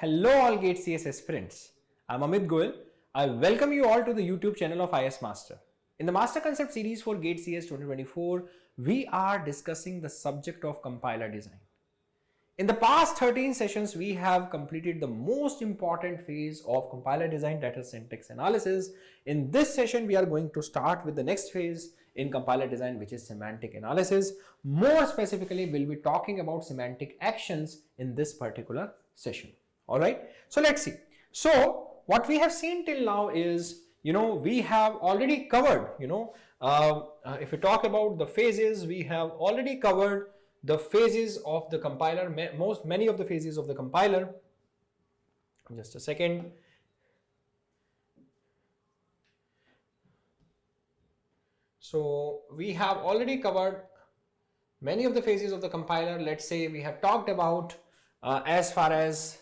Hello all GATE CS aspirants. I'm Amit Goel. I welcome you all to the YouTube channel of IS Master. In the Master Concept series for GATE CS 2024, we are discussing the subject of compiler design. In the past 13 sessions, we have completed the most important phase of compiler design, that is syntax analysis. In this session, we are going to start with the next phase in compiler design, which is semantic analysis. More specifically, we'll be talking about semantic actions in this particular session. All right, so let's see. So what we have seen till now is, we have already covered, if we talk about the phases, we have already covered the phases of the compiler, many of the phases of the compiler. Just a second. So we have already covered many of the phases of the compiler. Let's say we have talked about as far as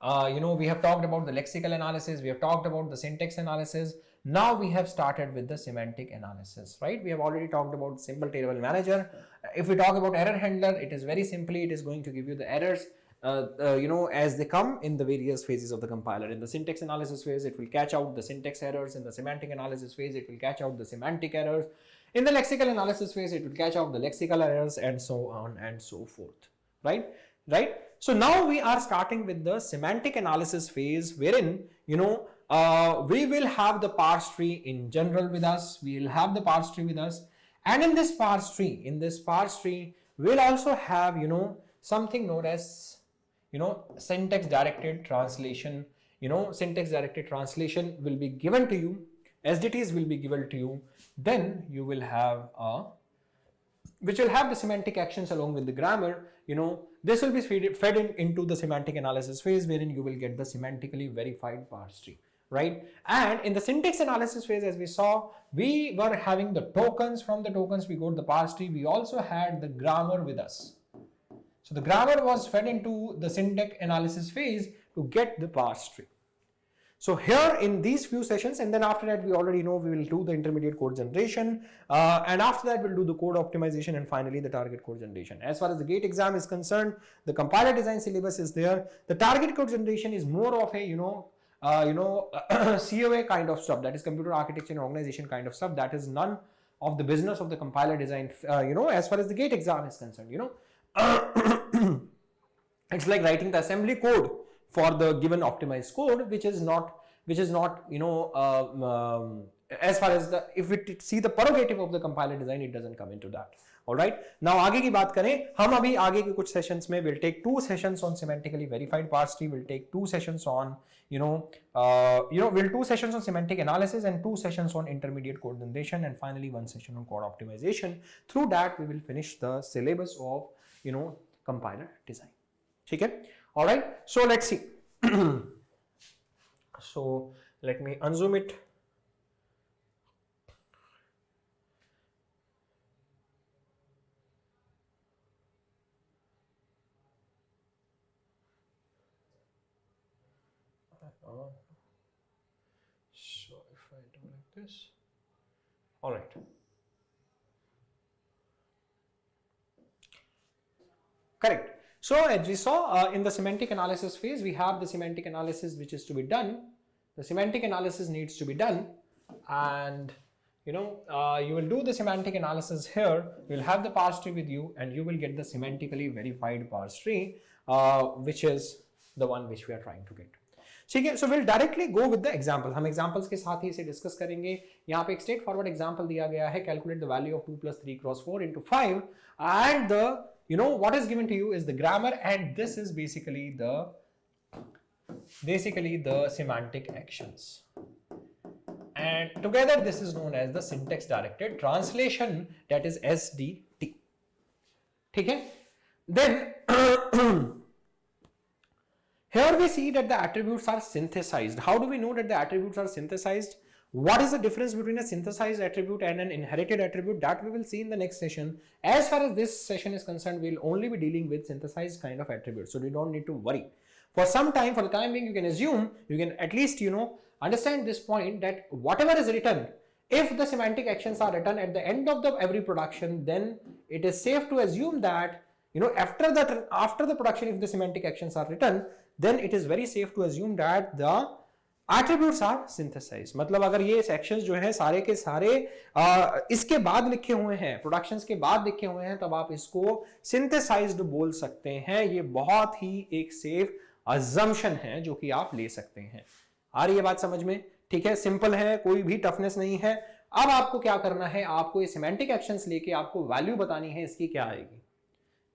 we have talked about the lexical analysis, we have talked about the syntax analysis. Now we have started with the semantic analysis, right? We have already talked about simple table manager. If we talk about error handler, it is very simply, it is going to give you the errors, as they come in the various phases of the compiler. In the syntax analysis phase, it will catch out the syntax errors. In the semantic analysis phase, it will catch out the semantic errors. In the lexical analysis phase, it will catch out the lexical errors, and so on and so forth, right? So now we are starting with the semantic analysis phase, wherein we will have the parse tree in general with us. We will have the parse tree with us, and in this parse tree, we'll also have something known as syntax directed translation. Syntax directed translation will be given to you. SDTs will be given to you. Then you will have which will have the semantic actions along with the grammar. This will be fed into the semantic analysis phase, wherein you will get the semantically verified parse tree, right? And in the syntax analysis phase, as we saw, we were having the tokens. From the tokens, we got the parse tree. We also had the grammar with us. So the grammar was fed into the syntax analysis phase to get the parse tree. So here in these few sessions, and then after that, we already know we will do the intermediate code generation, and after that we'll do the code optimization, and finally the target code generation. As far as the GATE exam is concerned, the compiler design syllabus is there. The target code generation is more of a COA kind of stuff, that is computer architecture and organization kind of stuff. That is none of the business of the compiler design. As far as the GATE exam is concerned, it's like writing the assembly code for the given optimized code, which is not as far as the, if we see the prerogative of the compiler design, it doesn't come into that. All right, now आगे की बात करें हम, अभी आगे के कुछ sessions में we'll take 2 sessions on semantically verified parse tree, we'll take 2 sessions on we'll 2 sessions on semantic analysis and 2 sessions on intermediate code generation, and finally 1 session on code optimization. Through that we will finish the syllabus of compiler design. Okay, all right, so let's see. So let me unzoom it. So if I do like this, all right. Correct. So as we saw in the semantic analysis phase, we have the semantic analysis which is to be done. The semantic analysis needs to be done, and you will do the semantic analysis here. You will have the parse tree with you, and you will get the semantically verified parse tree, which is the one which we are trying to get. ठीक है, so we'll directly go with the example. हम examples के साथ ही इसे discuss करेंगे. यहाँ पे एक straight forward example दिया गया है. Calculate the value of 2 plus 3 cross 4 into 5, and the what is given to you is the grammar, and this is basically the semantic actions, and together this is known as the syntax directed translation, that is SDT. ठीक है, then here we see that the attributes are synthesized. How do we know that the attributes are synthesized? What is the difference between a synthesized attribute and an inherited attribute? That we will see in the next session. As far as this session is concerned, we will only be dealing with synthesized kind of attributes, so you don't need to worry. For the time being, you can assume, you can at least understand this point, that whatever is written, if the semantic actions are written at the end of every production, then it is safe to assume that after the production, if the semantic actions are written, then it is very safe to assume that the attributes are synthesized. मतलब अगर ये sections जो है सारे के सारे इसके बाद लिखे हुए हैं, productions के बाद लिखे हुए हैं, तब आप इसको synthesized बोल सकते हैं. ये बहुत ही एक safe assumption है जो कि आप ले सकते हैं. आ रही है बात समझ में? ठीक है, सिंपल है, कोई भी टफनेस नहीं है. अब आपको क्या करना है, आपको ये सिमेंटिक एक्शंस लेके आपको वैल्यू बतानी है इसकी क्या आएगी.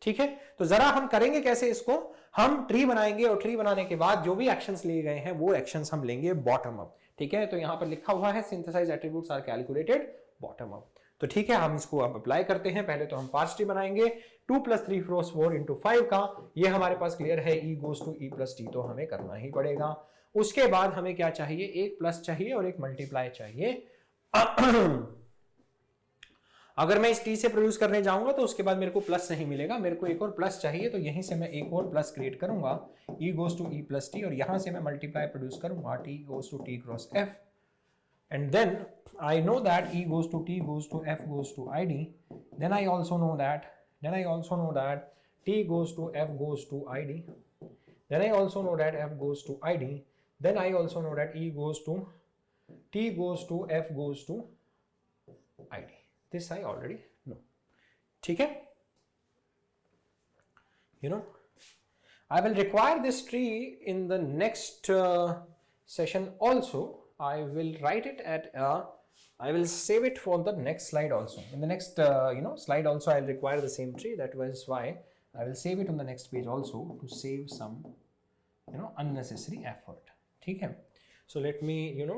ठीक है, तो जरा हम करेंगे कैसे इसको, हम ट्री बनाएंगे और ट्री बनाने के बाद जो भी एक्शंस लिए गए हैं वो एक्शंस हम लेंगे बॉटम अप. ठीक है, तो यहां पर लिखा हुआ है synthesize attributes are calculated bottom up. तो ठीक है, हम इसको अब अप्लाई करते हैं. पहले तो हम पार्स ट्री बनाएंगे. 2 + 3 क्रॉस 4 × 5 का ये हमारे पास क्लियर है. E goes to E + T तो हमें करना ही पड़ेगा. उसके बाद हमें क्या चाहिए, एक प्लस चाहिए और एक मल्टीप्लाई चाहिए. अगर मैं इस टी से प्रोड्यूस करने जाऊंगा तो उसके बाद मेरे को प्लस नहीं मिलेगा, मेरे को एक और प्लस चाहिए. तो यहीं से मैं एक और प्लस क्रिएट करूंगा, E goes to E + T, और यहां से मैं मल्टीप्लाई प्रोड्यूस करूंगा, T goes to T × F. And then I know that E goes to T goes to F goes to ID. Then I also know that T goes to F goes to ID. Then I also know that F goes to ID. Then I also know that E goes to T goes to F goes to ID. This I already know. ठीक है? You know, I will require this tree in the next session also. I will write it at I will save it for the next slide also. In the next slide also I will require the same tree. That was why I will save it on the next page also to save some unnecessary effort. ठीक है? So let me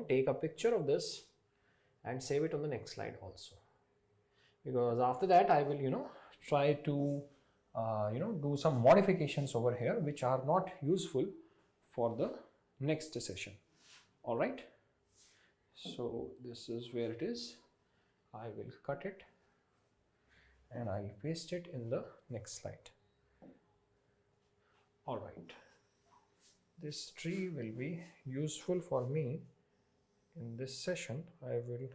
take a picture of this and save it on the next slide also. Because after that I will try to do some modifications over here which are not useful for the next session. All right, so this is where it is. I will cut it and I'll paste it in the next slide. All right, this tree will be useful for me in this session. I will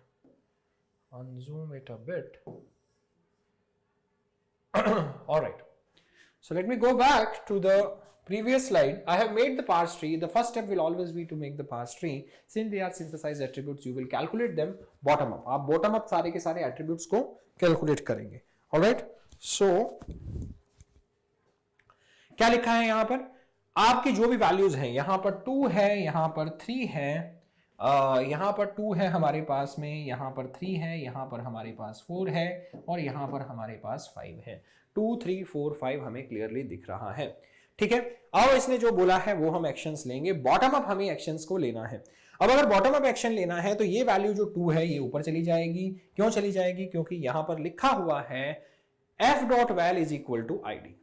unzoom it a bit. All right, so let me go back to the previous slide. I have made the parse tree. The first step will always be to make the parse tree. Since they are synthesized attributes, you will calculate them bottom up. आप bottom up सारे के सारे attributes को calculate करेंगे. All right, so क्या लिखा है यहाँ पर, आपकी जो भी values हैं, यहाँ पर 2 है, यहाँ पर 3 है, यहाँ पर 2 है हमारे पास में, यहाँ पर 3 है, यहाँ पर हमारे पास 4 है और यहाँ पर हमारे पास 5 है. 2 3 4 5 हमें क्लियरली दिख रहा है. ठीक है, अब इसने जो बोला है वो हम एक्शंस लेंगे. बॉटम अप हमें एक्शंस को लेना है. अब अगर बॉटम अप एक्शन लेना है तो ये वैल्यू जो 2 है ये ऊपर चली जाएगी. क्यों चली जाएगी? क्योंकि यहां पर लिखा हुआ है f.val is equal to id.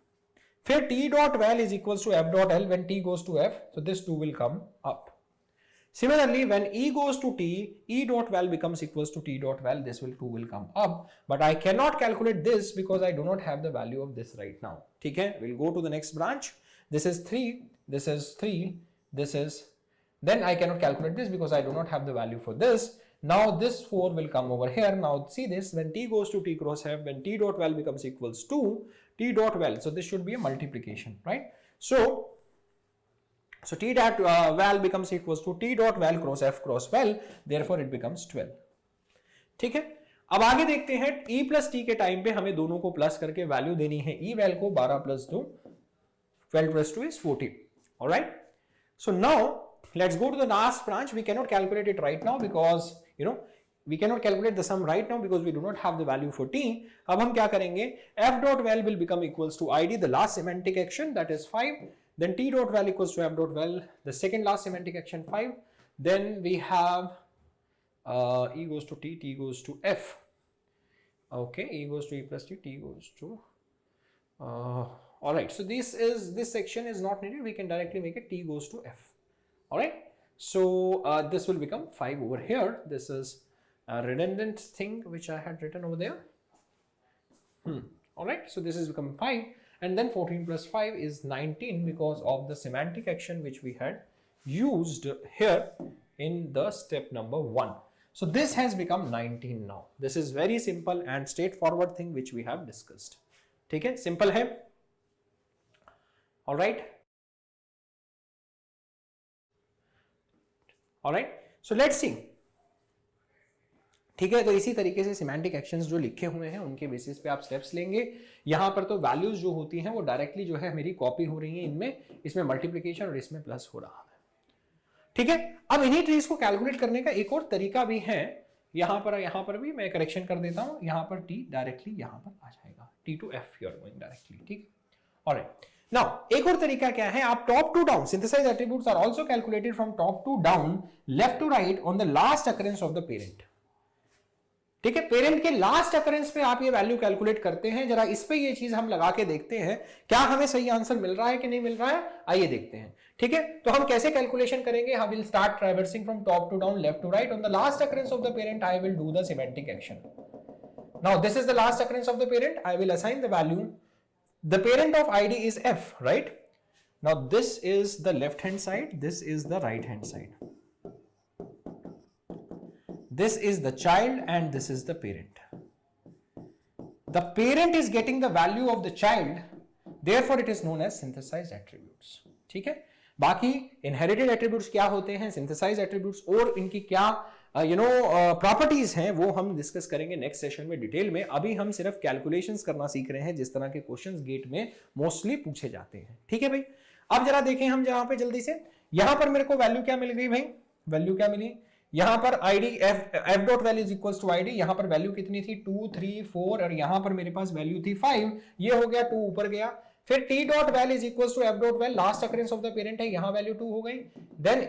फिर t.val is equals to f.l. when t goes to f, so this 2 will come up. Similarly, when e goes to t, e.val becomes equals to t.val. This 2 will come up, but I cannot calculate this because I do not have the value of this right now. ठीक है, we'll go to the next branch. This is 3, this is 3, this is, then I cannot calculate this because I do not have the value for this. Now this 4 will come over here. Now see this, when t goes to t cross f, when t.val becomes equals to t.val, so this should be a multiplication, right? So t.val becomes equals to t.val cross f cross val, therefore it becomes 12. ठीक है, अब आगे देखते हैं. e + t के time पे हमें दोनों को प्लस करके वैल्यू देनी है. e val को 12 + 2, 12 + 2 is 14. All right, so now let's go to the last branch. We cannot calculate it right now because we cannot calculate the sum right now because we do not have the value for t. अब हम क्या करेंगे, f.val will become equals to id, the last semantic action, that is 5. Then t.val equals to f.val, the second last semantic action 5. Then we have e goes to t, t goes to f. Okay, e goes to e + t, t goes to all right, so this section is not needed. We can directly make it t goes to f. All right, so this will become 5 over here. This is a redundant thing which I had written over there. All right, so this has become 5, and then 14 + 5 is 19 because of the semantic action which we had used here in the step number 1. So this has become 19 now. This is very simple and straightforward thing which we have discussed. ठीक है, simple है. All right. Alright, so let's see. ठीक है, तो इसी तरीके से semantic actions जो लिखे हुए हैं उनके बेसिस पे आप स्टेप्स लेंगे। यहां पर तो वैल्यूज जो होती हैं वो डायरेक्टली जो है मेरी कॉपी हो रही है इनमें, इसमें मल्टीप्लिकेशन और इसमें प्लस हो रहा है। ठीक है, अब इन्हीं ट्रीज को कैलकुलेट करने का एक और तरीका भी है। यहां पर भी मैं करेक्शन कर देता हूं, यहां पर टी डायरेक्टली यहां पर आ जाएगा, t to f you are going directly. ठीक, ऑलराइट, नाउ एक और तरीका क्या है, आप top to down synthesize attributes are also calculated from top to down, left to right on the last occurrence of the parent. ठीक है, parent के लास्ट अकरेंस पे आप ये वैल्यू कैलकुलेट करते हैं। जरा इस पे ये चीज हम लगा के देखते हैं क्या हमें सही आंसर मिल रहा है कि नहीं मिल रहा है, आइए देखते हैं। ठीक है, तो हम कैसे कैलकुलेशन करेंगे, हम will start traversing from top to down, left to right on the last occurrence of the parent I will do the semantic action. Now this is the last occurrence of the parent, I will assign the value, the parent of id is f, right? Now this is the left hand side, this is the right hand side, this is the child and this is the parent. The parent is getting the value of the child, therefore it is known as synthesized attributes. ठीक है, बाकी inherited attributes क्या होते हैं, synthesized attributes और इनकी क्या properties हैं वो हम डिस्कस करेंगे नेक्स्ट सेशन में डिटेल में। अभी हम सिर्फ कैलकुलेशंस करना सीख रहे हैं जिस तरह के क्वेश्चंस गेट में मोस्टली पूछे जाते हैं। ठीक है भाई, अब जरा देखें हम जहां पे जल्दी से, यहां पर मेरे को वैल्यू क्या मिल गई भाई, वैल्यू क्या मिली, यहां पर id f dot value is equals to id, यहां पर वैल्यू कितनी थी 2 3 4 और यहां पर मेरे पास वैल्यू थी 5, ये हो गया 2 ऊपर गया, फिर t dot value is equals to f dot value last occurrence of the parent है, यहां वैल्यू 2 हो गई, then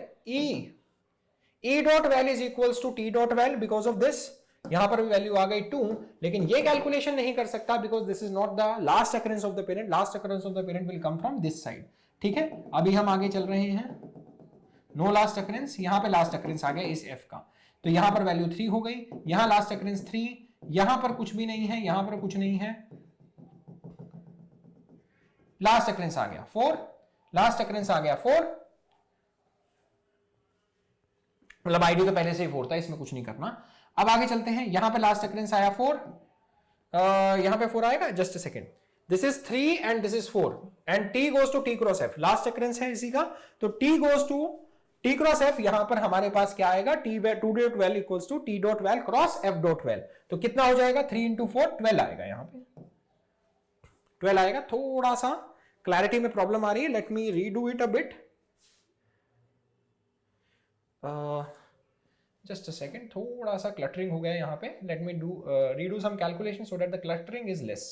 e dot value is equals to t dot value, because of this यहां पर भी वैल्यू आ गई 2, लेकिन ये कैलकुलेशन नहीं कर सकता because this is not the last occurrence of the parent, last occurrence of the parent will come from this side. ठीक है, अभी हम आगे चल रहे हैं, नो लास्ट अकरेंस, यहां पे लास्ट अकरेंस आ गया इस f का, तो यहां पर वैल्यू 3 हो गई, यहां लास्ट अकरेंस 3, यहां पर कुछ भी नहीं है, यहां पर कुछ नहीं है, लास्ट अकरेंस आ गया 4, लास्ट अकरेंस आ गया 4, मतलब आईडी तो पहले से ही 4 था, इसमें कुछ नहीं करना। अब आगे चलते हैं, यहां पे लास्ट अकरेंस आया 4, यहां पे 4 आएगा, just a second, this is 3 and this is 4 and t goes to t cross f, last occurrence है इसी का, तो t goes to t cross f, यहां पर हमारे पास क्या आएगा, t two dot val equals to t dot val cross f dot val, तो कितना हो जाएगा 3 इंटू 4 12 आएगा, यहां पे 12 आएगा। थोड़ा सा क्लैरिटी में प्रॉब्लम आ रही है, let me redo it a bit, just a second, थोड़ा सा क्लटरिंग हो गया यहां पे, let me do redo some calculation so that the cluttering is less.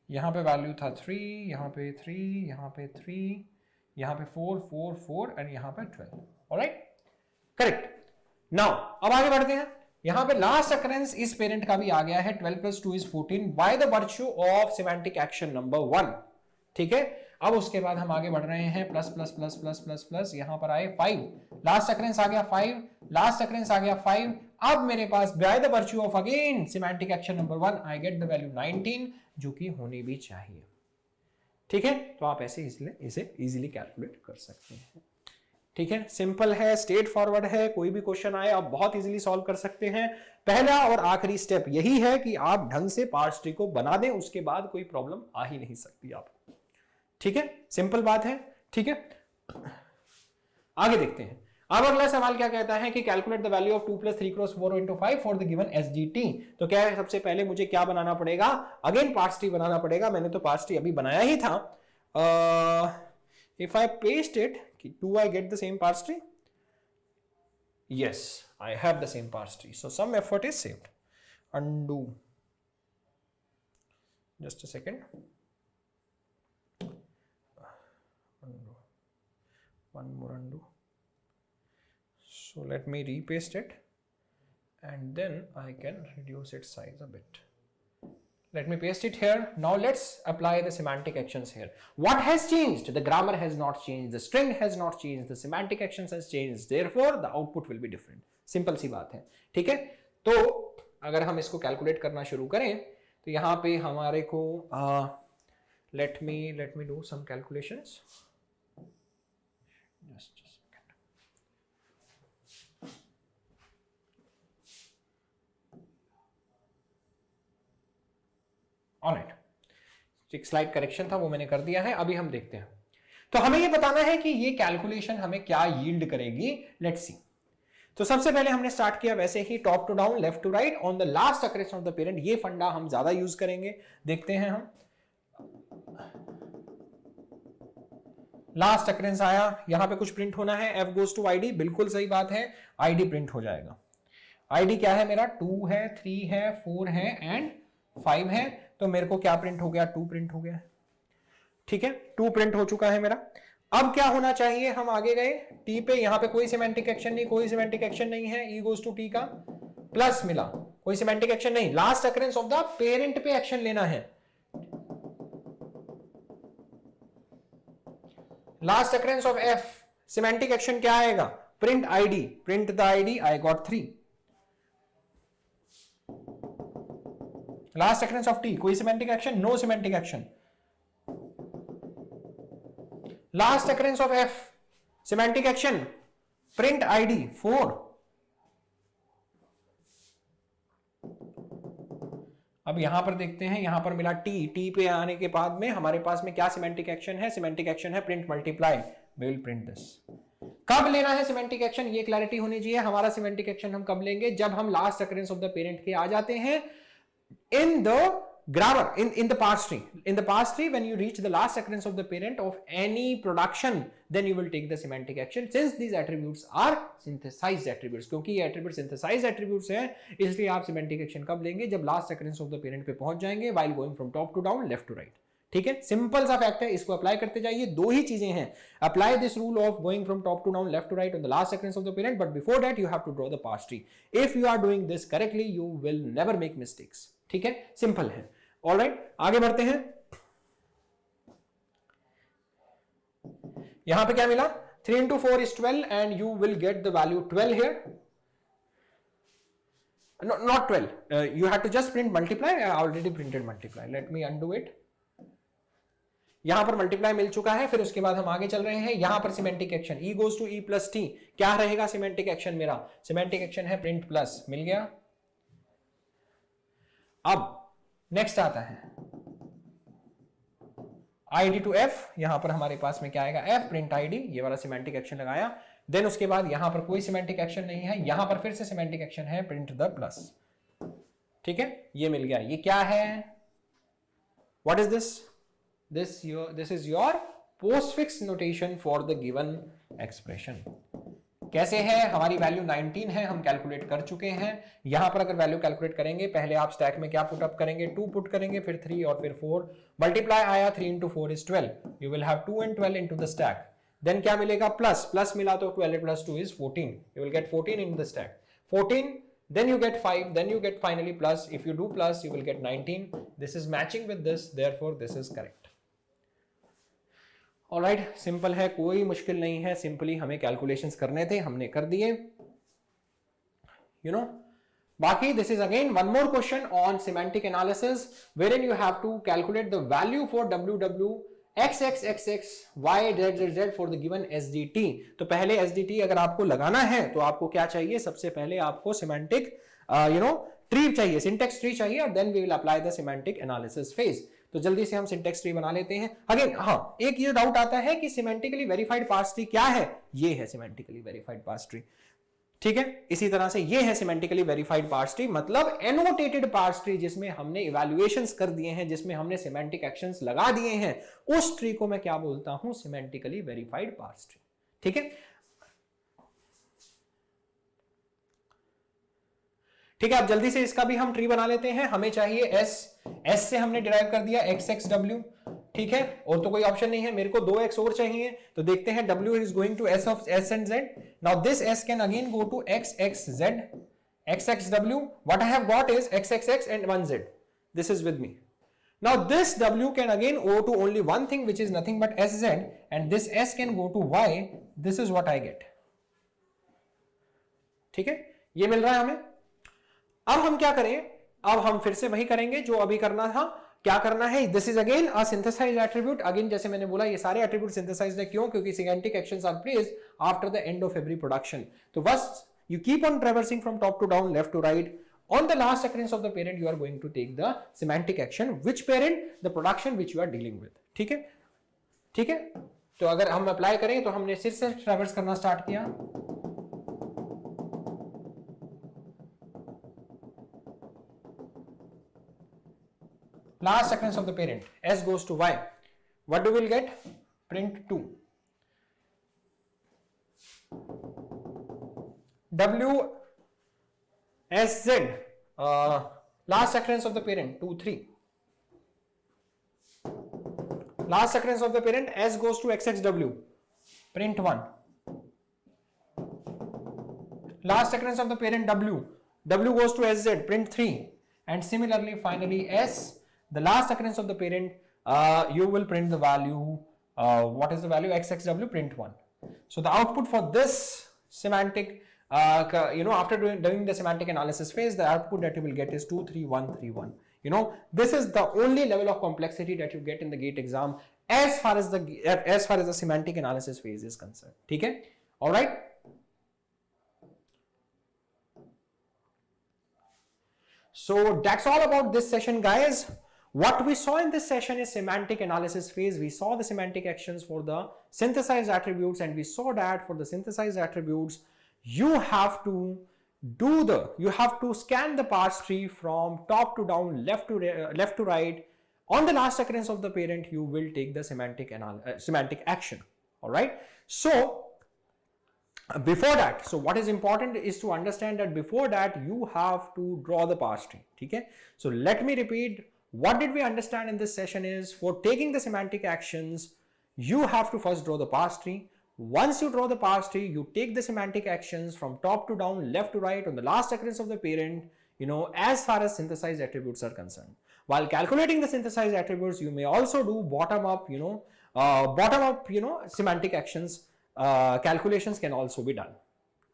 यहां पे वैल्यू था 3, यहां पे 3, यहां पे 3, यहां पे 4 4 4 एंड यहां पे 12, ऑलराइट, करेक्ट। नाउ अब आगे बढ़ते हैं, यहां पे लास्ट अकरेंस इस पेरेंट का भी आ गया है, 12 plus 2 is 14 bye the virtue of semantic action number 1। ठीक है, अब उसके बाद हम आगे बढ़ रहे हैं, plus plus plus plus plus plus, यहां पर आए 5, लास्ट अकरेंस आ गया 5, लास्ट अकरेंस आ गया 5, अब मेरे पास by the virtue of again semantic action number 1 I get the value 19, जो कि होनी भी चाहिए। ठीक है, तो आप ऐसे इसे इजीली कैलकुलेट कर सकते हैं। ठीक है, सिंपल है, स्ट्रेट फॉरवर्ड है, कोई भी क्वेश्चन आए आप बहुत इजीली सॉल्व कर सकते हैं। पहला और आखिरी स्टेप यही है कि आप ढंग से पार्स ट्री को बना दें, उसके बाद कोई प्रॉब्लम आ ही नहीं सकती आपको। ठीक है, सिंपल बात है। ठीक है, आगे देखते हैं। अब अगला सवाल क्या कहता है कि calculate the value of 2 plus 3 cross 4 into 5 for the given SGT. तो क्या है, सबसे पहले मुझे क्या बनाना पड़ेगा, अगेन पार्स ट्री बनाना पड़ेगा। मैंने तो पार्स ट्री अभी बनाया ही था। If I paste it, do I get the same parse tree? Yes, I have the same parse tree, so some effort is saved. Undo, just a second, undo, one more undo. So let me repaste it and then I can reduce its size a bit. Let me paste it here. Now let's apply the semantic actions here. What has changed? The grammar has not changed, the string has not changed, the semantic actions has changed, therefore the output will be different. Simple सी बात है। ठीक है, तो अगर हम इसको calculate करना शुरू करें तो यहाँ पे हमारे को let me do some calculations. Just a second. Alright, एक स्लाइड करेक्शन था वो मैंने कर दिया है। अभी हम देखते हैं, तो हमें ये बताना है कि ये कैलकुलेशन हमें क्या यील्ड करेगी। Let's see. तो सबसे पहले हमने स्टार्ट किया वैसे ही, top to down, left to right, on the last occurrence of the parent. ये फंडा हम ज्यादा यूज करेंगे। देखते हैं हम, लास्ट अक्रेंस आया, यहां पे कुछ प्रिंट होना है, f गोज टू id, बिल्कुल सही बात है, id प्रिंट हो जाएगा। id क्या है मेरा, 2 है, 3 है, 4 है एंड 5 है, तो मेरे को क्या प्रिंट हो गया, 2 प्रिंट हो गया। ठीक है, 2 प्रिंट हो चुका है मेरा। अब क्या होना चाहिए, हम आगे गए t पे, यहां पे कोई सिमेंटिक एक्शन नहीं, कोई सिमेंटिक एक्शन नहीं है, e गोज टू t का प्लस मिला, कोई सिमेंटिक एक्शन नहीं, last occurrence of the parent पे एक्शन लेना है। Last occurrence of f, semantic action क्या आएगा, print id, print the id, I got 3। Last occurrence of t, कोई semantic action, no semantic action. Last occurrence of f, semantic action, print id 4। अब यहां पर देखते हैं, यहां पर मिला t, t पे आने के बाद में हमारे पास में क्या सिमेंटिक एक्शन है, सिमेंटिक एक्शन है print multiply, we will print this. कब लेना है सिमेंटिक एक्शन, ये क्लैरिटी होनी चाहिए। हमारा सिमेंटिक एक्शन हम कब लेंगे, जब हम last occurrence of the parent के आ जाते हैं in the grammar, in the parse tree. In the parse tree, when you reach the last occurrence of the parent of any production, then you will take the semantic action, since these attributes are synthesized attributes। क्योंकि ये attributes synthesized attributes हैं, इसलिए आप semantic action कब लेंगे, जब last occurrence of the parent पे पहुंच जाएंगे, while going from top to down, left to right। ठीक है, सिंपल सा फैक्ट है, इसको अप्लाई करते जाइए। दो ही चीजें हैं, apply this rule of going from top to down, left to right on the last occurrence of the parent, but before that you have to draw the parse tree. If you are doing this correctly, you will never make mistakes. ठीक है, simple है। Alright, आगे बढ़ते हैं। यहां पे क्या मिला, 3 into 4 is 12 and you will get the value 12 here। No, not 12, you have to just print multiply। I already printed multiply, let me undo it। यहां पर मल्टीप्लाई मिल चुका है, फिर उसके बाद हम आगे चल रहे हैं। यहां पर semantic action, e goes to e plus t, क्या रहेगा सिमेंटिक एक्शन मेरा, सिमेंटिक एक्शन है प्रिंट प्लस, मिल गया। अब नेक्स्ट आता है id टू f, यहां पर हमारे पास में क्या आएगा, f प्रिंट id, ये वाला सिमेंटिक एक्शन लगाया। देन उसके बाद यहां पर कोई सिमेंटिक एक्शन नहीं है, यहां पर फिर से सिमेंटिक एक्शन है प्रिंट द प्लस। ठीक है, ये मिल गया। ये क्या है, what is this, this is your postfix notation for the given expression। कैसे है, हमारी वैल्यू 19 है, हम कैलकुलेट कर चुके हैं। यहां पर अगर वैल्यू कैलकुलेट करेंगे, पहले आप स्टैक में क्या पुट अप करेंगे, 2 पुट करेंगे, फिर 3 और फिर 4। मल्टीप्लाई आया, 3 into 4 is 12, you will have 2 and 12 into the stack। Then क्या मिलेगा, प्लस, प्लस मिला तो 12 plus 2 is 14, you will get 14 in the stack। 14, then you get 5, then you get finally plus, if you do plus you will get 19। this is matching with this, therefore this is correct। Alright, simple है, कोई मुश्किल नहीं है, simply हमें calculations करने थे, हमने कर दिए। यू नो, बाकी this is again one more question on semantic analysis, wherein you have to calculate the value for ww xxxx y for the given sdt। तो पहले sdt अगर आपको लगाना है तो आपको क्या चाहिए, सबसे पहले आपको सिमेंटिक ट्री चाहिए, सिंटेक्स ट्री चाहिए, और then we will apply the semantic analysis phase. तो जल्दी से हम सिंटेक्स ट्री बना लेते हैं। अगेन हाँ, एक ये डाउट आता है कि सिमेंटिकली वेरीफाइड पार्स ट्री क्या है, ये है सिमेंटिकली वेरीफाइड पार्स ट्री। ठीक है, इसी तरह से ये है सिमेंटिकली वेरीफाइड पार्स ट्री, मतलब एनोटेटेड पार्स ट्री, जिसमें हमने इवैल्यूएशंस कर दिए हैं, जिसमें हमने सिमेंटिक एक्शंस लगा दिए हैं, उस ट्री को मैं क्या बोलता हूं, सिमेंटिकली वेरीफाइड पार्स ट्री। ठीक है, ठीक है, अब जल्दी से इसका भी हम ट्री बना लेते हैं। हमें चाहिए s, s से हमने डिराइव कर दिया xxw। ठीक है, और तो कोई ऑप्शन नहीं है, मेरे को 2x और चाहिए, तो देखते हैं w is going to s of s and z। now this s can again go to xxz, xxw, what I have got is xxx and 1z, this is with me। now this w can again go to only one thing, which is nothing but sz, and this s can go to y, this is what I get। ठीक है, ये मिल रहा है हमें। अब हम क्या करें, अब हम फिर से वही करेंगे जो अभी करना था। क्या करना है, this is again a synthesized attribute. Again जैसे मैंने बोला, ये सारे एट्रीब्यूट सिंथेसाइज्ड है, क्यों, क्योंकि semantic actions are placed after the end of every production. तो बस you keep on traversing from top to down, left to right, On the last occurrence of the parent, you are going to take the semantic action. Which parent? The production which you are dealing with. ठीक है, ठीक है. तो अगर हम apply करें तो हमने सिर से ट्रैवर्स करना स्टार्ट किया. Last occurrence of the parent, S goes to Y. What do we will get? Print 2. W S Z, last occurrence of the parent, 2 3. Last occurrence of the parent, S goes to XXW, print 1. Last occurrence of the parent, W goes to SZ, print 3. And similarly, finally S, the last occurrence of the parent, you will print the value, what is the value? XXW, print 1. So the output for this semantic, after doing the semantic analysis phase, the output that you will get is 23131. This is the only level of complexity that you get in the GATE exam as far as the semantic analysis phase is concerned. Okay? All right. So that's all about this session, guys. What we saw in this session is semantic analysis phase. We saw the semantic actions for the synthesized attributes, and we saw that for the synthesized attributes, you have to scan the parse tree from top to down, left to right. On the last occurrence of the parent, you will take the semantic action. All right. So before that, so what is important is to understand that before that you have to draw the parse tree. Okay. So let me repeat. What did we understand in this session is, for taking the semantic actions, you have to first draw the parse tree. Once you draw the parse tree, you take the semantic actions from top to down, left to right on the last occurrence of the parent, as far as synthesized attributes are concerned. While calculating the synthesized attributes, you may also do bottom up, semantic actions, calculations can also be done,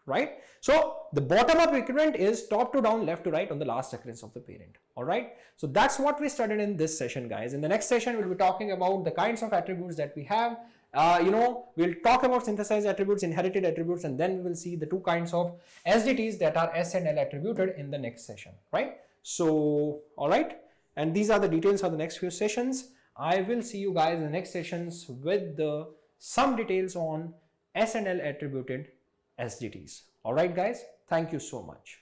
right? So the bottom up equivalent is top to down, left to right on the last occurrence of the parent. All right. So that's what we studied in this session, guys. In the next session, we'll be talking about the kinds of attributes that we have. We'll talk about synthesized attributes, inherited attributes, and then we will see the two kinds of SDTs that are S and L attributed in the next session, right? So, all right. And these are the details for the next few sessions. I will see you guys in the next sessions with some details on S and L attributed SDTs. All right, guys. Thank you so much.